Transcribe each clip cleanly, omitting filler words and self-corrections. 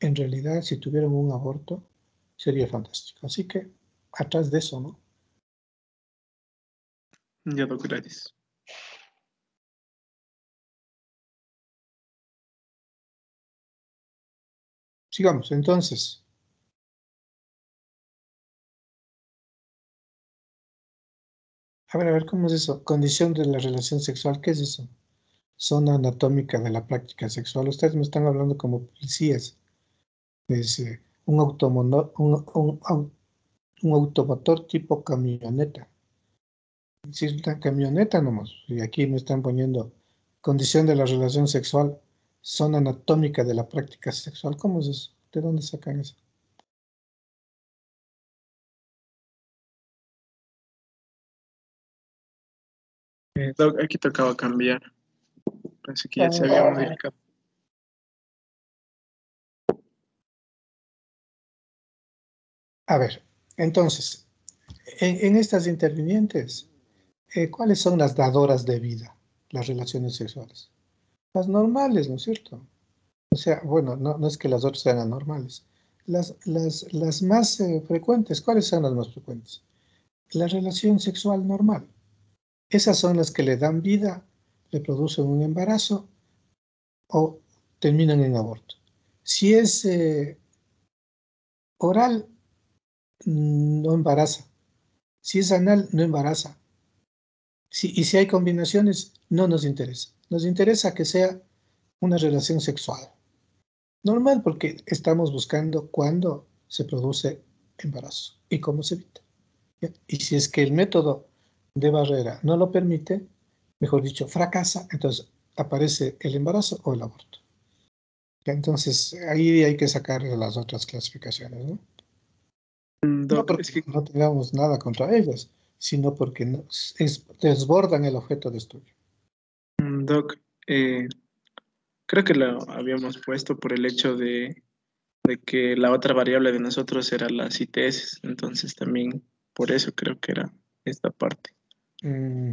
en realidad, si tuvieran un aborto, sería fantástico. Así que, atrás de eso, ¿no? Ya, Doc, gracias. Sigamos, entonces. A ver, ¿cómo es eso? Condición de la relación sexual, ¿qué es eso? Zona anatómica de la práctica sexual. Ustedes me están hablando como policías. Es un automotor tipo camioneta. Si es una camioneta nomás. Y aquí me están poniendo condición de la relación sexual, zona anatómica de la práctica sexual. ¿Cómo es eso? ¿De dónde sacan eso? Doc, aquí tocaba cambiar. Pensé que ya se había Ah, modificado. a ver, entonces, en estas intervinientes, ¿cuáles son las dadoras de vida, las relaciones sexuales? Las normales, ¿no es cierto? O sea, bueno, no es que las otras sean anormales. Las más frecuentes, ¿cuáles son las más frecuentes? La relación sexual normal. Esas son las que le dan vida, le producen un embarazo o terminan en aborto. Si es oral, no embaraza. Si es anal, no embaraza. Y si hay combinaciones, no nos interesa. Nos interesa que sea una relación sexual. Normal porque estamos buscando cuándo se produce embarazo y cómo se evita. ¿Ya? Y si es que el método de barrera no lo permite, mejor dicho, fracasa, entonces aparece el embarazo o el aborto. ¿Ya? Entonces ahí hay que sacar las otras clasificaciones, ¿no? No Doc, porque es que, no tengamos nada contra ellas, sino porque desbordan el objeto de estudio. Doc, creo que lo habíamos puesto por el hecho de que la otra variable de nosotros era las ITS, entonces también por eso creo que era esta parte. Mm,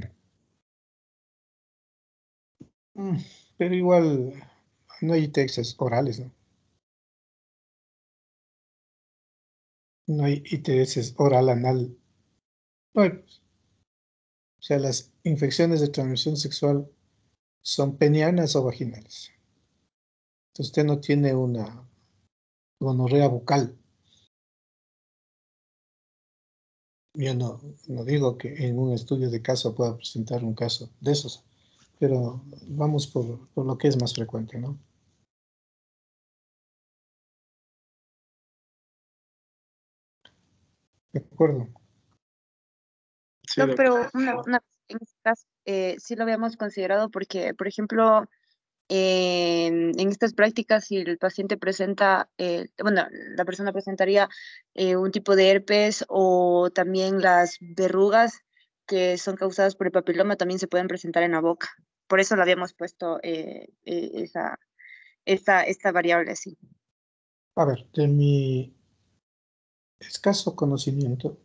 mm, pero igual no hay textos orales, ¿no? No hay ITS oral, anal. No hay, pues. O sea, las infecciones de transmisión sexual son penianas o vaginales. Entonces, usted no tiene una gonorrea bucal. Yo no digo que en un estudio de caso pueda presentar un caso de esos, pero vamos por lo que es más frecuente, ¿no? De acuerdo. Sí, No, Doc. pero en este caso sí lo habíamos considerado porque, por ejemplo, en estas prácticas, si el paciente presenta, bueno, la persona presentaría un tipo de herpes o también las verrugas que son causadas por el papiloma también se pueden presentar en la boca. Por eso lo habíamos puesto esta variable así. A ver, de mi escaso conocimiento,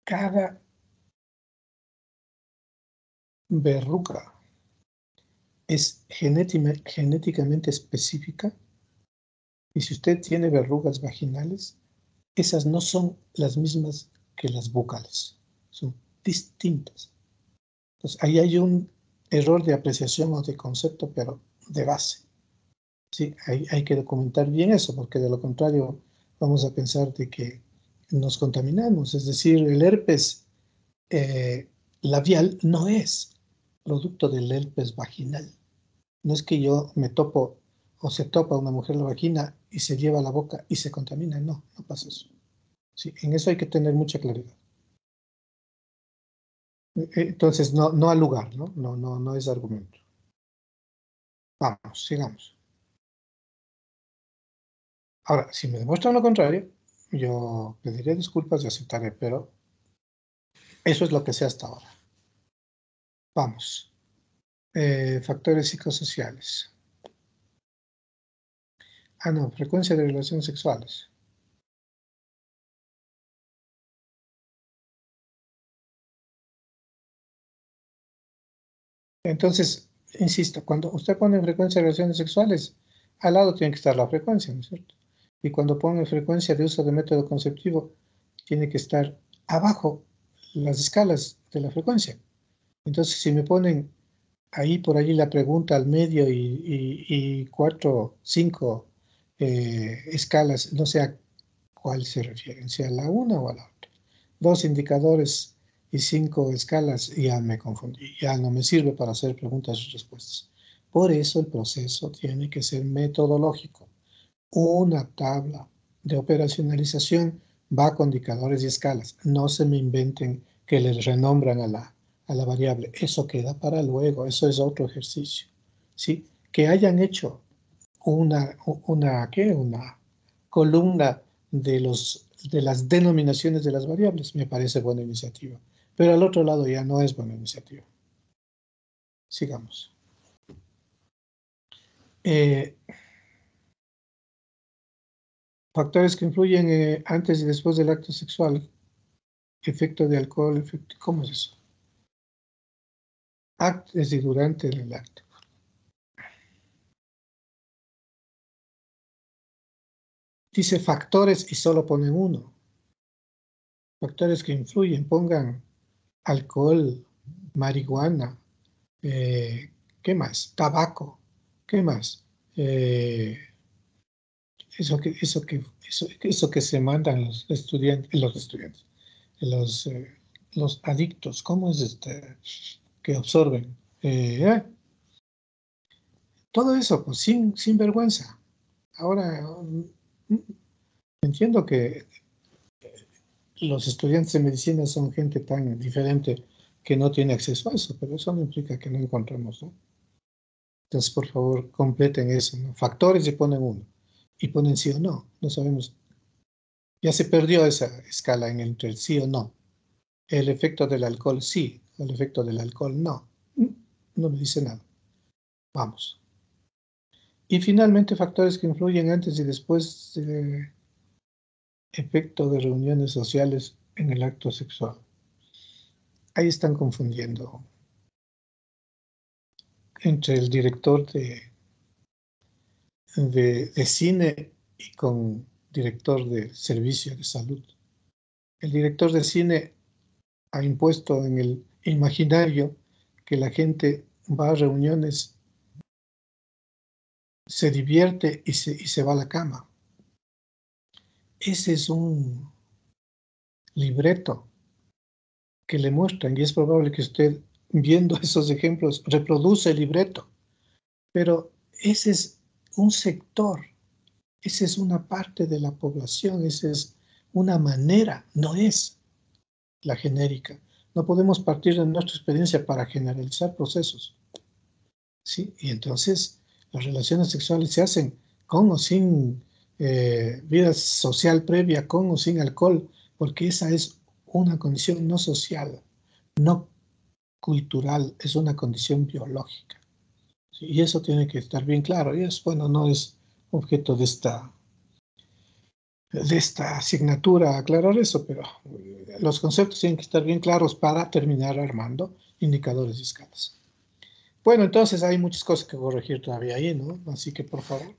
cada verruga es genéticamente específica y si usted tiene verrugas vaginales, esas no son las mismas que las bucales, son distintas. Entonces, ahí hay un error de apreciación o de concepto, pero de base. Sí, hay que documentar bien eso, porque de lo contrario vamos a pensar de que nos contaminamos. Es decir, el herpes eh, labial no es producto del herpes vaginal. No es que yo me topo o se topa una mujer la vagina y se lleva a la boca y se contamina. No, no pasa eso. Sí, en eso hay que tener mucha claridad. Entonces, no al lugar, ¿no? No es argumento. Vamos, sigamos. Ahora, si me demuestran lo contrario, yo pediré disculpas y aceptaré, pero eso es lo que sé hasta ahora. Vamos. Factores psicosociales. Ah, no, frecuencia de relaciones sexuales. Entonces, insisto, cuando usted pone frecuencia de relaciones sexuales, al lado tiene que estar la frecuencia, ¿no es cierto? Y cuando pone frecuencia de uso de método conceptivo, tiene que estar abajo las escalas de la frecuencia. Entonces, si me ponen ahí por allí la pregunta al medio y 4, 5 escalas, no sé a cuál se refieren, si a la una o a la otra. 2 indicadores y 5 escalas, ya me confundí, ya no me sirve para hacer preguntas y respuestas. Por eso el proceso tiene que ser metodológico. Una tabla de operacionalización va con indicadores y escalas. No se me inventen que les renombran a la variable. Eso queda para luego, eso es otro ejercicio. ¿Sí? Que hayan hecho una columna de las denominaciones de las variables, me parece buena iniciativa. Pero al otro lado ya no es buena iniciativa. Sigamos. Factores que influyen antes y después del acto sexual. Efecto de alcohol, ¿cómo es eso? Acto, es decir, durante el acto. Dice factores y solo ponen uno. Factores que influyen, pongan alcohol, marihuana, ¿qué más? Tabaco, ¿qué más? Eh, eso que se mandan los adictos, ¿cómo es que absorben? Todo eso, pues sin vergüenza. Ahora, entiendo que los estudiantes de medicina son gente tan diferente que no tiene acceso a eso, pero eso no implica que no encontremos, ¿no? Entonces, por favor, completen eso, ¿no? Factores y ponen uno. Y ponen sí o no. No sabemos. Ya se perdió esa escala entre el sí o no. El efecto del alcohol, sí. El efecto del alcohol, no. No me dice nada. Vamos. Y finalmente, factores que influyen antes y después del efecto de reuniones sociales en el acto sexual. Ahí están confundiendo entre el director de cine y con director de servicio de salud. El director de cine ha impuesto en el imaginario que la gente va a reuniones, se divierte y se va a la cama. Ese es un libreto que le muestran y es probable que usted, viendo esos ejemplos, reproduce el libreto. Pero ese es un sector, esa es una parte de la población, esa es una manera, no es la genérica. No podemos partir de nuestra experiencia para generalizar procesos. ¿Sí? Y entonces las relaciones sexuales se hacen con o sin vida social previa, con o sin alcohol, porque esa es una condición no social, no cultural, es una condición biológica. ¿Sí? Y eso tiene que estar bien claro. Y es, bueno, no es objeto de esta asignatura aclarar eso, pero los conceptos tienen que estar bien claros para terminar armando indicadores y escalas. Bueno, entonces hay muchas cosas que corregir todavía ahí, ¿no? Así que por favor,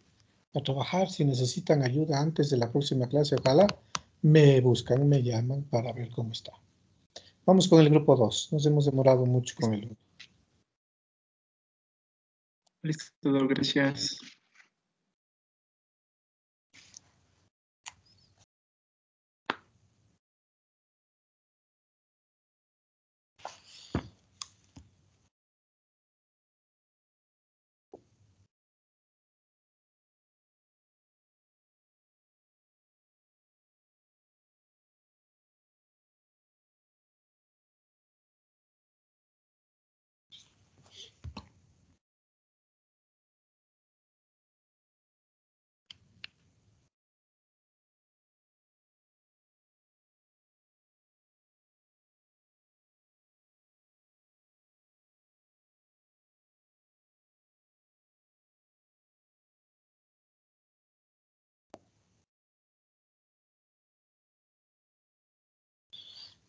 a trabajar. Si necesitan ayuda antes de la próxima clase, ojalá me buscan, me llaman para ver cómo está. Vamos con el grupo 2. Nos hemos demorado mucho con el grupo. Listo, gracias.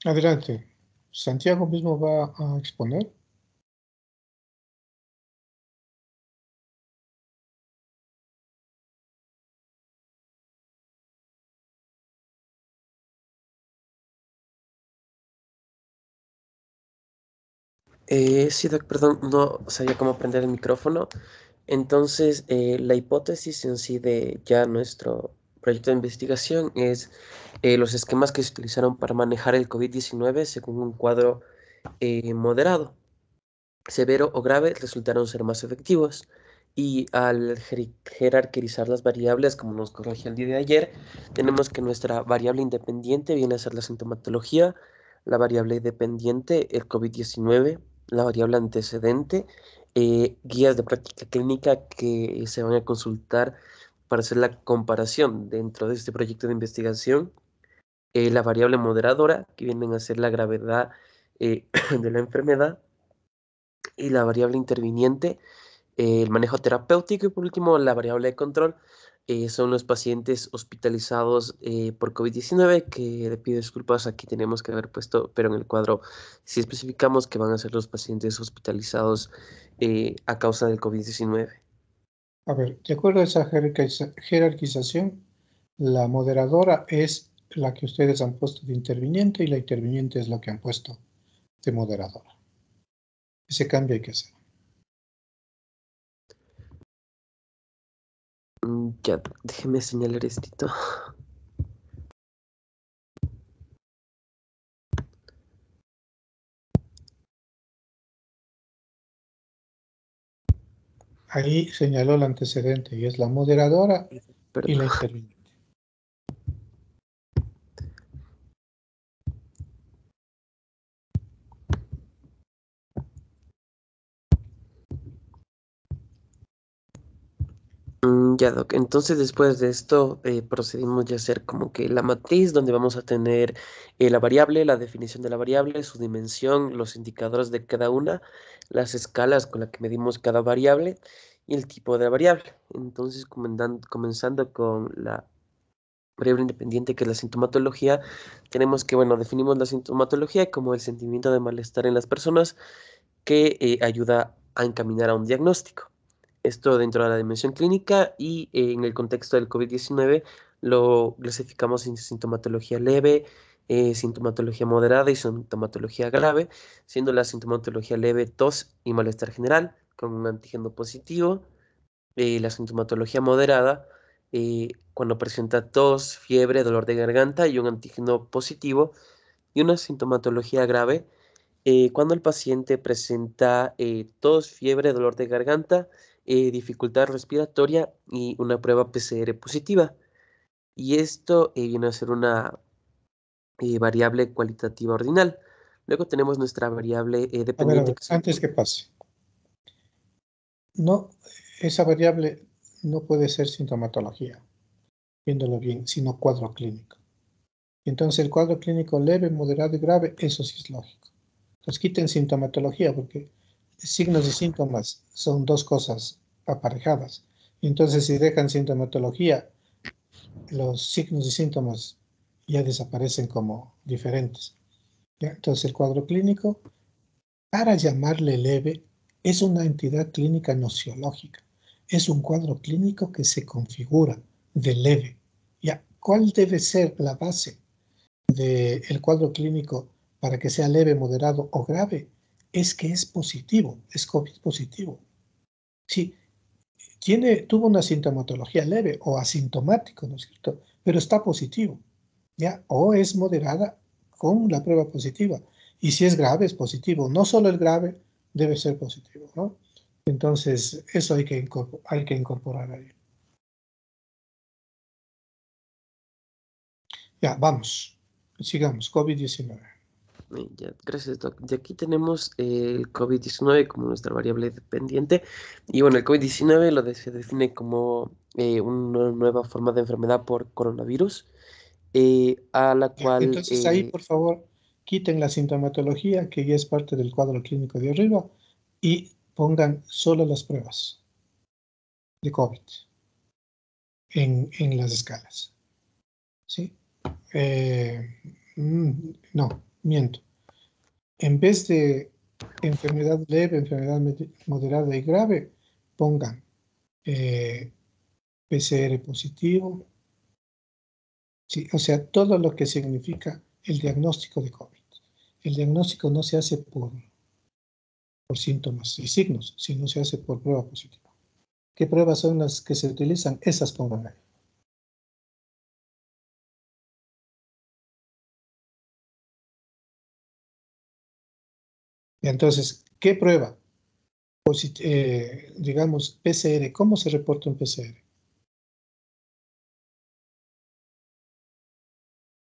Adelante. Santiago mismo va a exponer. Sí, Doc, perdón, no sabía cómo prender el micrófono. Entonces, la hipótesis en sí de ya nuestro proyecto de investigación es los esquemas que se utilizaron para manejar el COVID-19 según un cuadro moderado, severo o grave resultaron ser más efectivos. Y al jerarquizar las variables, como nos corregía el día de ayer, tenemos que nuestra variable independiente viene a ser la sintomatología, la variable dependiente, el COVID-19, la variable antecedente, guías de práctica clínica que se van a consultar para hacer la comparación dentro de este proyecto de investigación, la variable moderadora, que vienen a ser la gravedad de la enfermedad, y la variable interviniente, el manejo terapéutico y por último la variable de control son los pacientes hospitalizados por COVID-19, que le pido disculpas, aquí tenemos que haber puesto, pero en el cuadro sí especificamos que van a ser los pacientes hospitalizados a causa del COVID-19. A ver, de acuerdo a esa jerarquización, la moderadora es la que ustedes han puesto de interviniente y la interviniente es la que han puesto de moderadora. Ese cambio hay que hacer. Ya, déjeme señalar esto. Ahí señaló el antecedente y es la moderadora y Perdón. la interviniente. Ya, Doc. Entonces, después de esto, procedimos ya a hacer como que la matriz donde vamos a tener la variable, la definición de la variable, su dimensión, los indicadores de cada una, las escalas con las que medimos cada variable y el tipo de la variable. Entonces, comenzando con la variable independiente, que es la sintomatología, tenemos que, bueno, definimos la sintomatología como el sentimiento de malestar en las personas que ayuda a encaminar a un diagnóstico. Esto dentro de la dimensión clínica y en el contexto del COVID-19 lo clasificamos en sintomatología leve, sintomatología moderada y sintomatología grave, siendo la sintomatología leve tos y malestar general con un antígeno positivo, la sintomatología moderada cuando presenta tos, fiebre, dolor de garganta y un antígeno positivo, y una sintomatología grave cuando el paciente presenta tos, fiebre, dolor de garganta, dificultad respiratoria y una prueba PCR positiva. Y esto viene a ser una variable cualitativa ordinal. Luego tenemos nuestra variable A ver, dependiente. antes que pase. No, esa variable no puede ser sintomatología, viéndolo bien, sino cuadro clínico. Entonces el cuadro clínico leve, moderado y grave, eso sí es lógico. Entonces quiten sintomatología porque signos y síntomas son dos cosas aparejadas. Entonces si dejan sintomatología, los signos y síntomas ya desaparecen como diferentes. ¿Ya? Entonces el cuadro clínico, para llamarle leve, es una entidad clínica nociológica. Es un cuadro clínico que se configura de leve. ¿Ya? ¿Cuál debe ser la base del cuadro clínico para que sea leve, moderado o grave? Es que es positivo, es COVID positivo. Si tuvo una sintomatología leve o asintomático, ¿no es cierto? Pero está positivo, ¿ya? O es moderada con la prueba positiva. Y si es grave, es positivo. No solo el grave debe ser positivo, ¿no? Entonces, eso hay que incorporar ahí. Ya, vamos. Sigamos. COVID-19. Ya, gracias, Doc. Y aquí tenemos el COVID-19 como nuestra variable dependiente. Y bueno, el COVID-19 se define como una nueva forma de enfermedad por coronavirus, a la Ya, cual entonces ahí, por favor, quiten la sintomatología, que ya es parte del cuadro clínico de arriba, y pongan solo las pruebas de COVID en las escalas. ¿Sí? No, miento. En vez de enfermedad leve, enfermedad moderada y grave, pongan PCR positivo, ¿sí? O sea, todo lo que significa el diagnóstico de COVID. El diagnóstico no se hace por síntomas y signos, si no se hace por prueba positiva. ¿Qué pruebas son las que se utilizan? Esas pongan ahí. Entonces, ¿qué prueba? Digamos, PCR. ¿Cómo se reporta un PCR?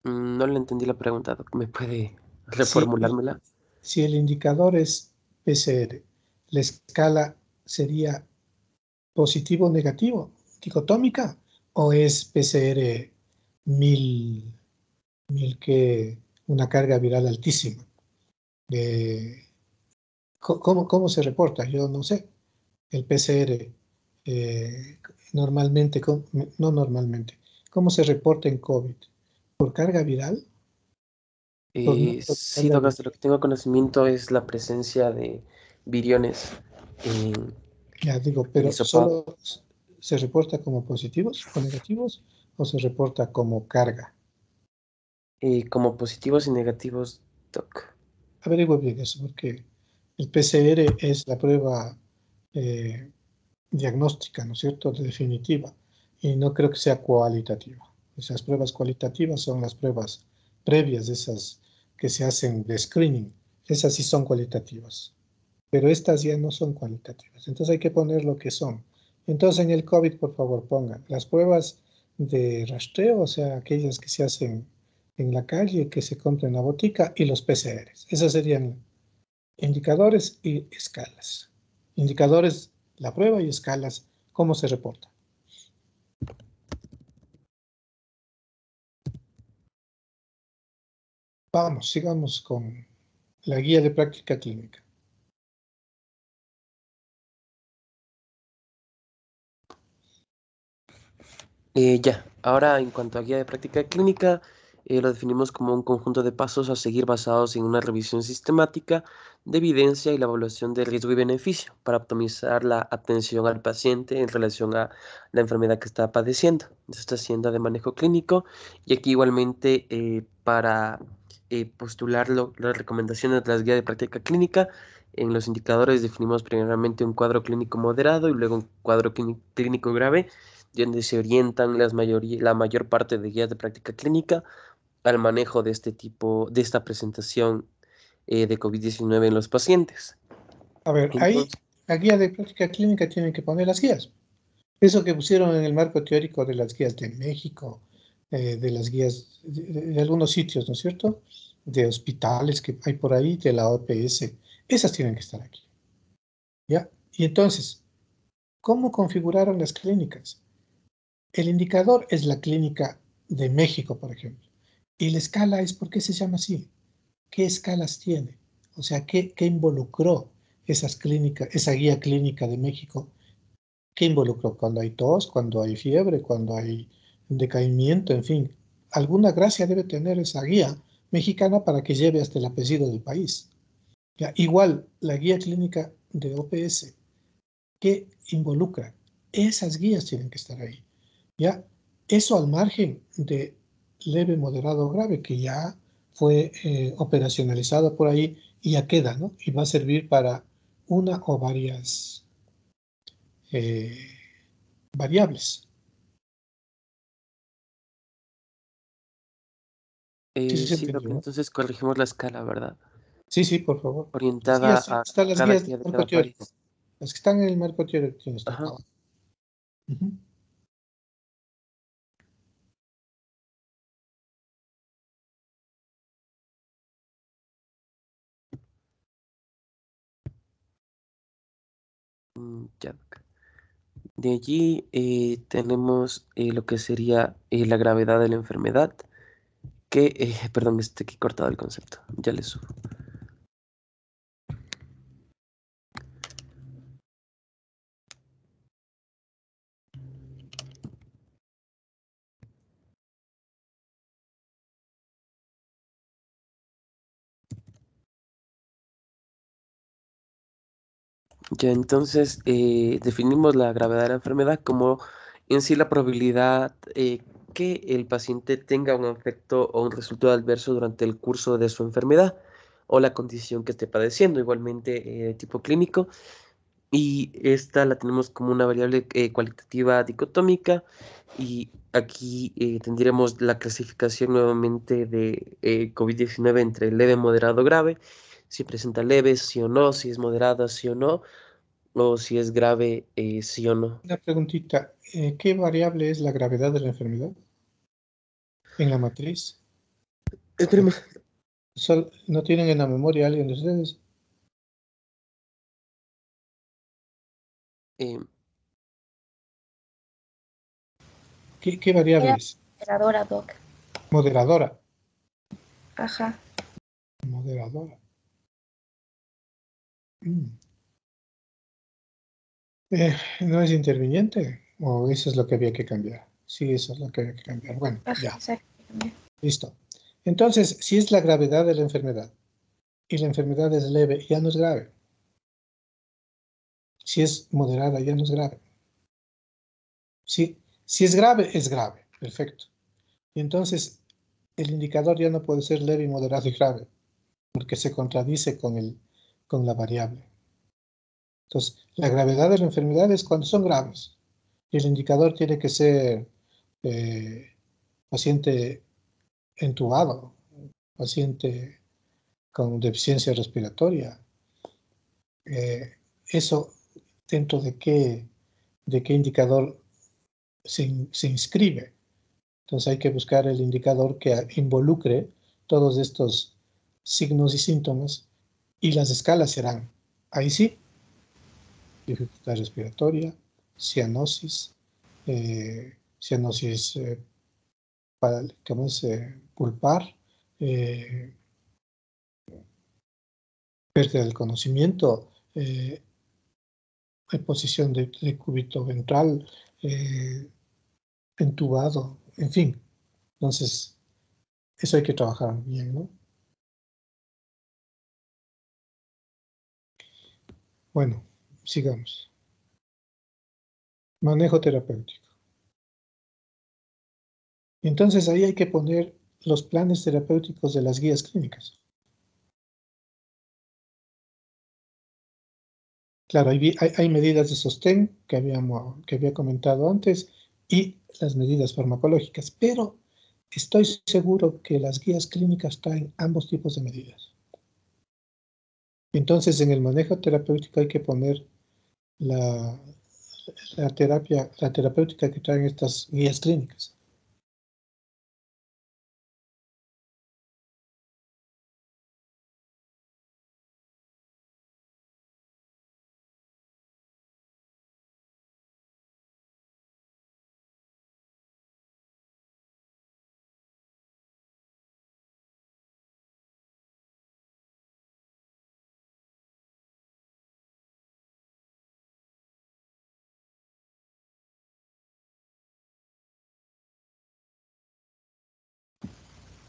No le entendí la pregunta, Doc. ¿Me puede Si, reformulármela? si el indicador es PCR, la escala sería positivo o negativo, dicotómica, o es PCR 1000, que una carga viral altísima. ¿Cómo se reporta? Yo no sé. El PCR normalmente, no normalmente, ¿cómo se reporta en COVID? ¿Por carga viral? ¿Por número de Sí, carga Doc, viral? hasta lo que tengo conocimiento es la presencia de viriones en Ya digo, el pero hisopado. ¿solo se reporta como positivos o negativos o se reporta como carga? Como positivos y negativos, Doc. Averigüe bien eso, porque el PCR es la prueba eh, diagnóstica, ¿no es cierto?, definitiva, y no creo que sea cualitativa. Esas pruebas cualitativas son las pruebas previas, esas que se hacen de screening. Esas sí son cualitativas, pero estas ya no son cualitativas. Entonces hay que poner lo que son. Entonces en el COVID, por favor, pongan las pruebas de rastreo, o sea, aquellas que se hacen en la calle, que se compran en la botica, y los PCRs. Esos serían indicadores y escalas. Indicadores, la prueba, y escalas, cómo se reporta. Vamos, sigamos con la guía de práctica clínica. Ya, ahora en cuanto a guía de práctica clínica, lo definimos como un conjunto de pasos a seguir basados en una revisión sistemática de evidencia y la evaluación de riesgo y beneficio para optimizar la atención al paciente en relación a la enfermedad que está padeciendo. Esto está haciendo de manejo clínico y aquí igualmente para postular las recomendaciones de las guías de práctica clínica, en los indicadores definimos primeramente un cuadro clínico moderado y luego un cuadro clínico grave donde se orientan la mayor parte de guías de práctica clínica al manejo de este tipo, de esta presentación de COVID-19 en los pacientes. A ver, ahí Entonces, la guía de práctica clínica tienen que poner las guías. Eso que pusieron en el marco teórico de las guías de México, de las guías de algunos sitios, ¿no es cierto? De hospitales que hay por ahí, de la OPS, esas tienen que estar aquí. ¿Ya? Y entonces, ¿cómo configuraron las clínicas? El indicador es la clínica de México, por ejemplo. Y la escala es, ¿por qué se llama así? ¿Qué escalas tiene? O sea, ¿qué involucró esas clínicas, esa guía clínica de México? ¿Qué involucró? Cuando hay tos, cuando hay fiebre, cuando hay decaimiento, en fin. Alguna gracia debe tener esa guía mexicana para que lleve hasta el apellido del país. Ya, igual, la guía clínica de OPS, ¿qué involucra? Esas guías tienen que estar ahí. Ya, eso al margen de leve, moderado o grave, que ya fue operacionalizado por ahí y ya queda, ¿no? Y va a servir para una o varias eh, variables. Sí, sí, se sí, Doc, entendió, ¿no? entonces corregimos la escala, ¿verdad? Sí, sí, por favor. Las Orientada guías, a están las cada guías guía del de marco cada teórico. país. Las que están en el marco teórico tienen que estar Ajá. acá abajo. Ujú. Ya, Doc. De allí tenemos lo que sería la gravedad de la enfermedad, que, perdón, que he cortado el concepto, ya le subo. Ya entonces definimos la gravedad de la enfermedad como en sí la probabilidad que el paciente tenga un efecto o un resultado adverso durante el curso de su enfermedad. o la condición que esté padeciendo, igualmente tipo clínico. Y esta la tenemos como una variable cualitativa dicotómica y aquí tendríamos la clasificación nuevamente de COVID-19 entre leve, moderado, grave, si presenta leve, sí o no, si es moderada, sí o no, o si es grave, sí o no. Una preguntita, ¿qué variable es la gravedad de la enfermedad en la matriz? Esperemos. ¿No tienen en la memoria alguien de ustedes? eh, ¿Qué variable Era es? moderadora, Doc. Moderadora. Ajá. Moderadora. Mm. ¿No es interviniente? ¿O eso es lo que había que cambiar? Sí, eso es lo que había que cambiar. Bueno, Ajá, ya, exacto. listo. Entonces, si es la gravedad de la enfermedad y la enfermedad es leve, ya no es grave. Si es moderada, ya no es grave. Si es grave, es grave. Perfecto. Y entonces, el indicador ya no puede ser leve, moderado y grave, porque se contradice con la variable. Entonces, la gravedad de la enfermedad es cuando son graves. Y el indicador tiene que ser paciente entubado, paciente con deficiencia respiratoria. Eso dentro de qué indicador se inscribe. Entonces hay que buscar el indicador que involucre todos estos signos y síntomas y las escalas serán, ahí sí, dificultad respiratoria, cianosis, cianosis ¿cómo es? Pulpar, eh, pérdida del conocimiento, posición de cúbito ventral, entubado, en fin. Entonces, eso hay que trabajar bien, ¿no? Bueno, sigamos. Manejo terapéutico. Entonces, ahí hay que poner los planes terapéuticos de las guías clínicas. Claro, hay medidas de sostén que había comentado antes y las medidas farmacológicas, pero estoy seguro que las guías clínicas traen ambos tipos de medidas. Entonces, en el manejo terapéutico hay que poner la la terapéutica que traen estas guías clínicas.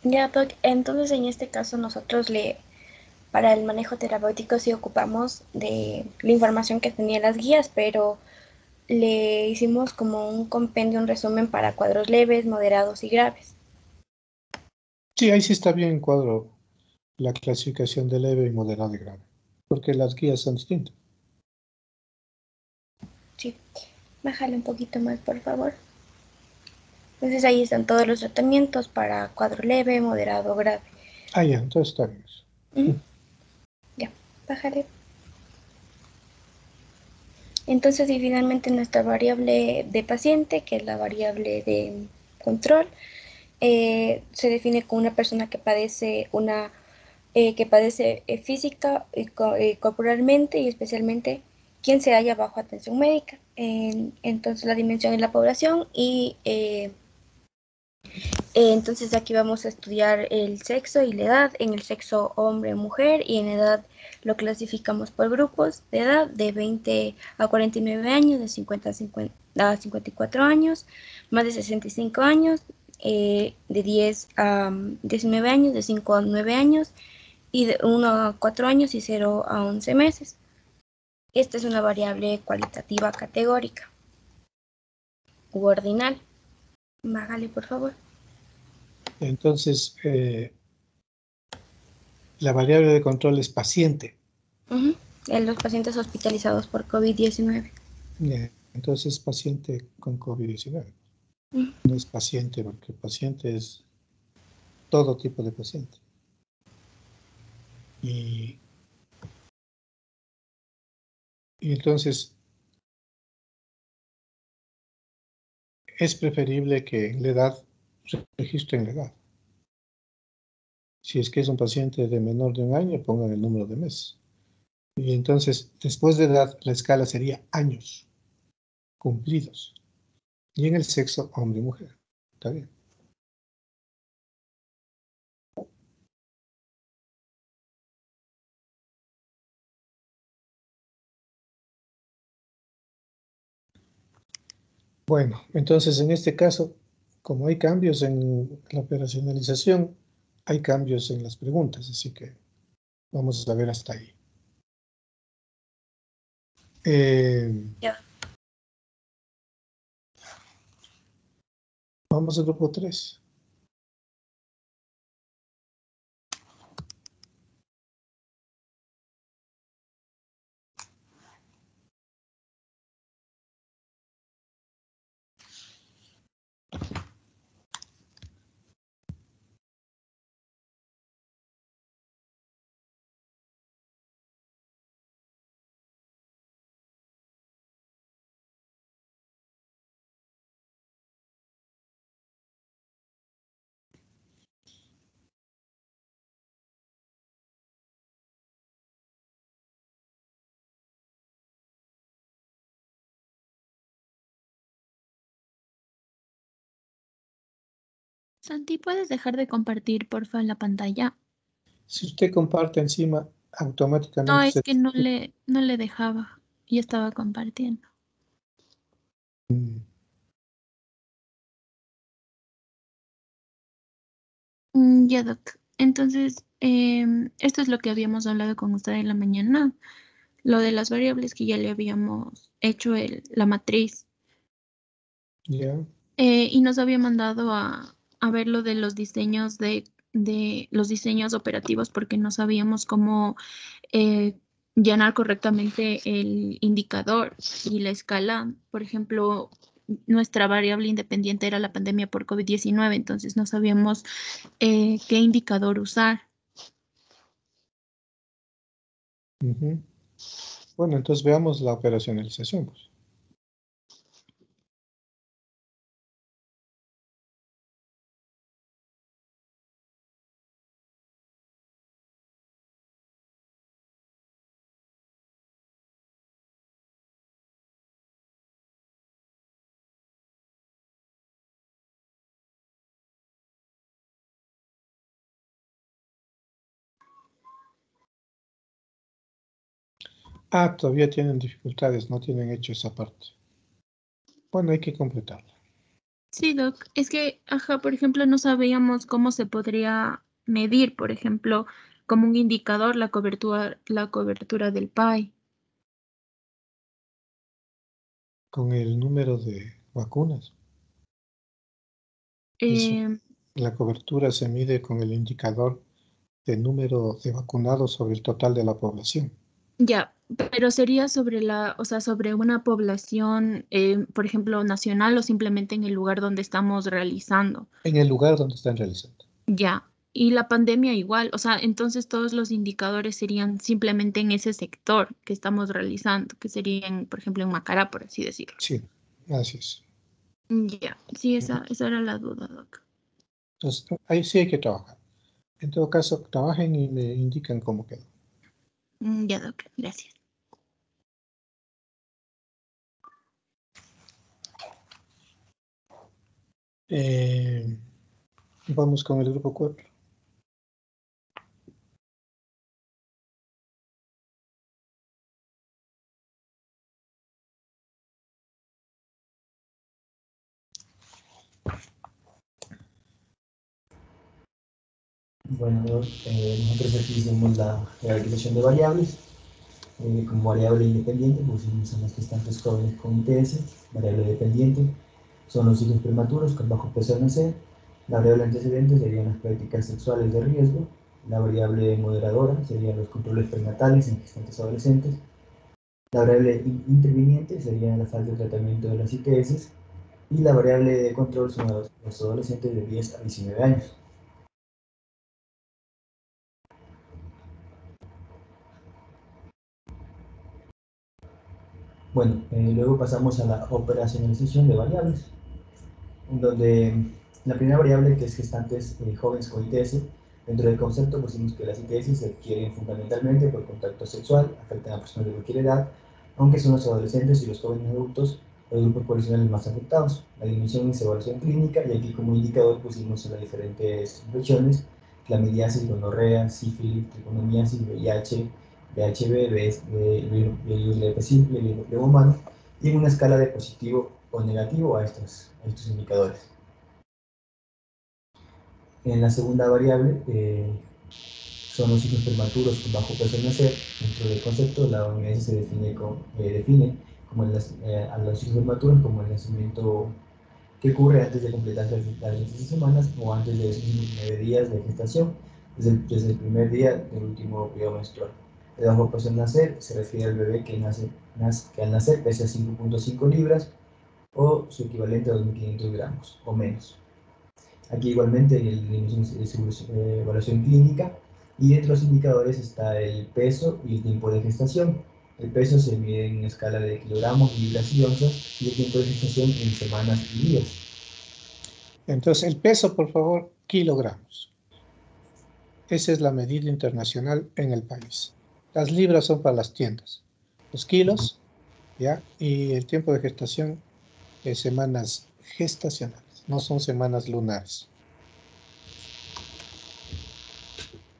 Ya, Doc, entonces en este caso nosotros para el manejo terapéutico sí ocupamos de la información que tenían las guías, pero le hicimos como un compendio, un resumen para cuadros leves, moderados y graves. Sí, ahí sí está bien en cuadro la clasificación de leve y moderado y grave, porque las guías son distintas. Sí, bájale un poquito más, por favor. Entonces ahí están todos los tratamientos para cuadro leve, moderado, grave. Ah, ya, entonces está bien eso. Ya, bájale. Entonces, y finalmente nuestra variable de paciente, que es la variable de control, se define como una persona que padece física y corporalmente y especialmente quien se halla bajo atención médica. Entonces la dimensión es la población y entonces aquí vamos a estudiar el sexo y la edad. En el sexo hombre o mujer y en edad lo clasificamos por grupos de edad de 20 a 49 años, de 50 a 54 años, más de 65 años, de 10 a 19 años, de 5 a 9 años y de 1 a 4 años y 0 a 11 meses. Esta es una variable cualitativa categórica u ordinal. Bájale, por favor. Entonces, la variable de control es paciente. En los pacientes hospitalizados por COVID-19. Entonces paciente con COVID-19. No es paciente, porque paciente es todo tipo de paciente. Y entonces es preferible que en la edad registren la edad. Si es que es un paciente de menor de 1 año, pongan el número de meses. Y entonces, después de edad, la escala sería años cumplidos. Y en el sexo, hombre y mujer. ¿Está bien? Bueno, entonces en este caso, como hay cambios en la operacionalización, hay cambios en las preguntas, así que vamos a ver hasta ahí. Vamos al grupo 3. Santi, ¿puedes dejar de compartir, porfa, la pantalla? Si usted comparte encima, No, automáticamente es que no le dejaba. Y estaba compartiendo. Ya, Doc. Entonces, esto es lo que habíamos hablado con usted en la mañana. Lo de las variables que ya le habíamos hecho la matriz. Ya. Y nos había mandado a ver lo de los diseños de los diseños operativos porque no sabíamos cómo llenar correctamente el indicador y la escala. Por ejemplo, nuestra variable independiente era la pandemia por COVID-19, entonces no sabíamos qué indicador usar. Bueno, entonces veamos la operacionalización, pues. Todavía tienen dificultades, no tienen hecho esa parte. Bueno, hay que completarla. Sí, Doc. Es que, por ejemplo, no sabíamos cómo se podría medir, por ejemplo, como un indicador la cobertura del PAI. Con el número de vacunas. Eh, La cobertura se mide con el indicador de número de vacunados sobre el total de la población. Ya, pero sería sobre sobre una población, por ejemplo, nacional o simplemente en el lugar donde estamos realizando. En el lugar donde están realizando. Ya, y la pandemia igual, entonces todos los indicadores serían simplemente en ese sector que estamos realizando, que serían, por ejemplo, en Macará, por así decirlo. Sí, así es. Ya, sí, esa era la duda, Doc. Entonces, ahí sí hay que trabajar. En todo caso, trabajen y me indican cómo quedó. Ya, Doc, gracias. Vamos con el grupo 4. Bueno, nosotros aquí hicimos la realización de variables. Como variable independiente pusimos a las gestantes jóvenes con ITS. Variable dependiente son los hijos prematuros con bajo peso MC. La variable antecedente serían las prácticas sexuales de riesgo. La variable moderadora serían los controles prenatales en gestantes adolescentes. La variable interviniente sería la falta de tratamiento de las ITS. Y la variable de control son los adolescentes de 10 a 19 años. Bueno, luego pasamos a la operacionalización de variables, en donde la primera variable, que es gestantes jóvenes con ITS, dentro del concepto pusimos que las ITS se adquieren fundamentalmente por contacto sexual, afectan a personas de cualquier edad, aunque son los adolescentes y los jóvenes adultos los grupos poblacionales más afectados. La dimensión es evaluación clínica, y aquí como indicador pusimos las diferentes infecciones: clamidiasis, gonorrea, sífilis, triconomiasis, VIH, VHB, virus simple, virus humano, y en una escala de positivo o negativo a estos indicadores. En la segunda variable son los hijos prematuros con bajo peso al nacer. Dentro del concepto, la OMS se define como a los hijos prematuros como el nacimiento que ocurre antes de completar las 16 semanas o antes de los 9 días de gestación, desde el primer día del último periodo menstrual. El bajo peso al nacer se refiere al bebé que al nacer pesa 5.5 libras o su equivalente a 2.500 gramos o menos. Aquí igualmente en la evaluación clínica, y dentro de los indicadores está el peso y el tiempo de gestación. El peso se mide en una escala de kilogramos, libras y onzas, y el tiempo de gestación en semanas y días. Entonces, el peso, por favor, kilogramos. Esa es la medida internacional en el país. Las libras son para las tiendas. Los kilos, ¿ya? Y el tiempo de gestación es semanas gestacionales, no son semanas lunares.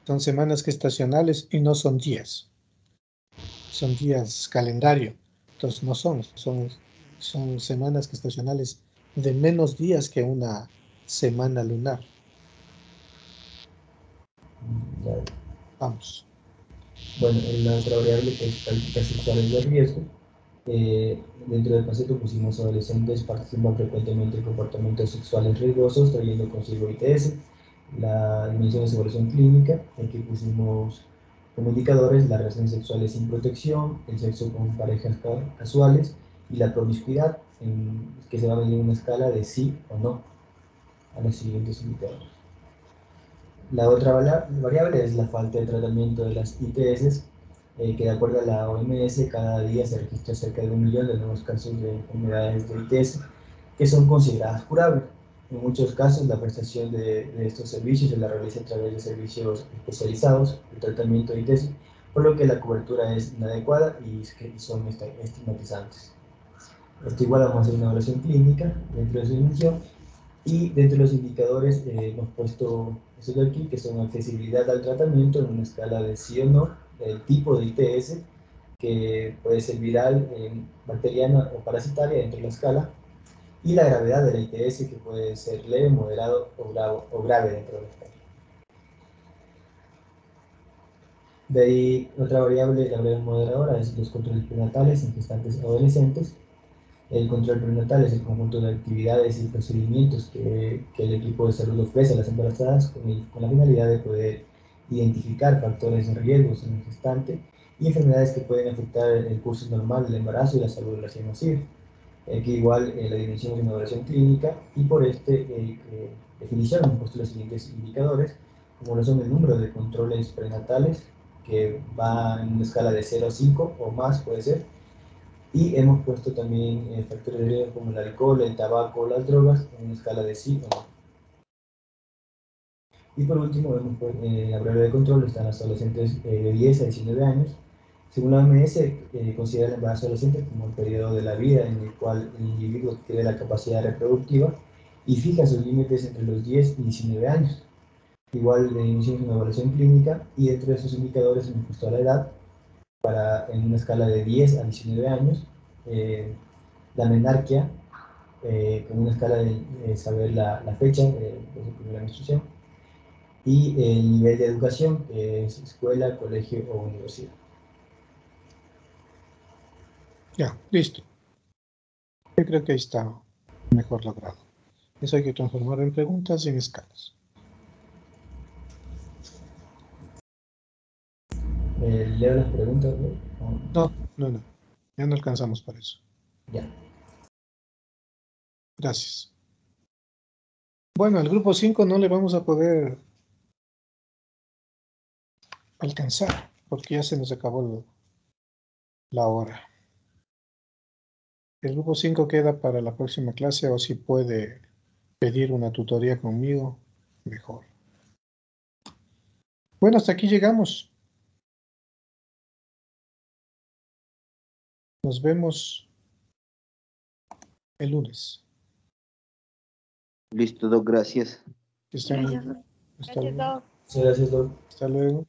Son semanas gestacionales y no son días. Son días calendario. Entonces no son semanas gestacionales de menos días que una semana lunar. Vamos. Bueno, en la otra variable, que es prácticas sexuales de riesgo, dentro del concepto pusimos adolescentes participan frecuentemente en comportamientos sexuales riesgosos, trayendo consigo ITS. La dimensión es evaluación clínica, aquí pusimos como indicadores las relaciones sexuales sin protección, el sexo con parejas casuales y la promiscuidad, que se va a medir en una escala de sí o no a los siguientes indicadores. La otra variable es la falta de tratamiento de las ITS, que de acuerdo a la OMS cada día se registra cerca de 1 millón de nuevos casos de enfermedades de ITS que son consideradas curables. En muchos casos la prestación de estos servicios se la realiza a través de servicios especializados de tratamiento de ITS, por lo que la cobertura es inadecuada y son estigmatizantes. Esto igual vamos a hacer una evaluación clínica dentro de su dimensión. Y dentro de los indicadores hemos puesto estos de aquí, que son accesibilidad al tratamiento en una escala de sí o no, del tipo de ITS, que puede ser viral, bacteriana o parasitaria dentro de la escala, y la gravedad de la ITS, que puede ser leve, moderado o grave dentro de la escala. De ahí otra variable, la variable moderadora, es los controles prenatales en gestantes adolescentes. El control prenatal es el conjunto de actividades y procedimientos que el equipo de salud ofrece a las embarazadas con la finalidad de poder identificar factores de riesgo en el gestante y enfermedades que pueden afectar el curso normal del embarazo y la salud recién nacida. Aquí igual la dimensión es una evaluación clínica, y por definición hemos puesto los siguientes indicadores, como lo son el número de controles prenatales, que va en una escala de 0 a 5 o más puede ser. Y hemos puesto también factores de riesgo como el alcohol, el tabaco o las drogas en una escala de sí o no. Y por último, vemos la variable de control están los adolescentes de 10 a 19 años. Según la OMS, considera el embarazo adolescente como el periodo de la vida en el cual el individuo adquiere la capacidad reproductiva y fija sus límites entre los 10 y 19 años. Igual iniciamos una evaluación clínica, y dentro de esos indicadores hemos puesto la edad en una escala de 10 a 19 años, la menarquia, con una escala de saber la fecha de su primera menstruación, y el nivel de educación, que es escuela, colegio o universidad. Ya, listo. Yo creo que ahí está mejor logrado. Eso hay que transformar en preguntas y en escalas. ¿Leo las preguntas, no? No. Ya no alcanzamos para eso. Ya. Gracias. Bueno, al grupo 5 no le vamos a poder alcanzar porque ya se nos acabó la hora. El grupo 5 queda para la próxima clase, o si puede pedir una tutoría conmigo, mejor. Bueno, hasta aquí llegamos. Nos vemos el lunes. Listo, Doc, gracias. Que estén muy Gracias, bien. Doc. Hasta luego. Gracias, Doc. Hasta luego.